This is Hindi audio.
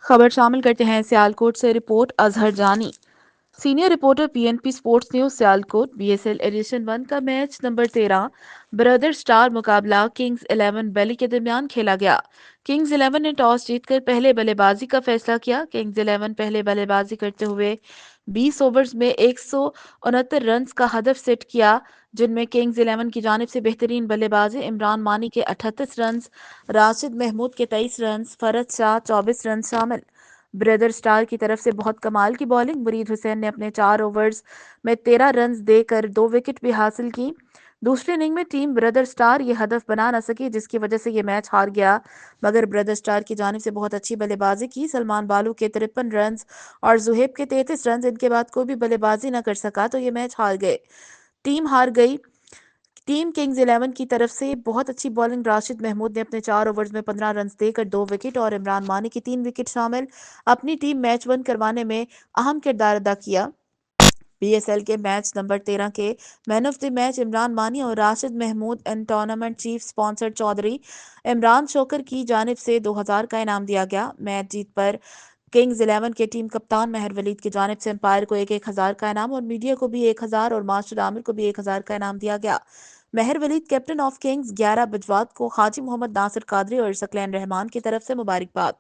खबर शामिल करते हैं सियालकोट से report Azhar Jani. Senior reporter PNP sports news Sialkot. BSL edition 1 का मैच नंबर 13 ब्रदर स्टार मुकाबला किंग्स 11 बेली के दरमियान खेला गया। किंग्स 11 ने टॉस जीतकर पहले बल्लेबाजी का फैसला किया। किंग्स 11 पहले बल्लेबाजी करते हुए 20 ओवर्स में 169 रन का हदफ सेट किया, जिनमें किंग्स 11 की जानिब से बेहतरीन बल्लेबाजी इमरान मानी के 38 रन, राशिद महमूद के 23 रन, फरद शाह 24 रन शामिल। ब्रदर स्टार की तरफ से बहुत कमाल की बॉलिंग। मुरीद हुसैन ने अपने 4 ओवर्स में 13 रन देकर 2 विकेट भी हासिल की। दूसरी इनिंग में टीम ब्रदर स्टार ये हदफ बना न सकी, जिसकी वजह से ये मैच हार गया। मगर ब्रदर स्टार की जानिब से बहुत अच्छी बल्लेबाजी की। सलमान बालू के 53 रन और जुहेब के 33 रन, इनके बाद कोई भी बल्लेबाजी न कर सका, तो ये मैच हार गए। टीम हार गई। टीम किंग्स 11 की तरफ से बहुत अच्छी बॉलिंग। राशिद महमूद ने अपने 4 ओवर्स में 15 रन देकर 2 विकेट और इमरान मानी की 3 विकेट शामिल अपनी टीम मैच वन करवाने में अहम किरदार अदा किया। बीएसएल के मैच नंबर 13 के man of the match Imran Mani और Rashid Mahmood and tournament chief sponsor Chaudhry Imran Shokar की जानिब से 2000 का इनाम दिया गया। मैच जीत पर किंग्स 11 के टीम कप्तान महर वलीद की जानिब से एम्पायर को 1,000 का इनाम और मीडिया को भी 1,000 और मास्टर आमिर को भी 1,000 का इनाम दिया गया। महर वलीद कैप्टन ऑफ किंग्स 11 बजवात को हाजी मोहम्मद नासिर कादरी और सकलैन रहमान की तरफ से मुबारकबाद।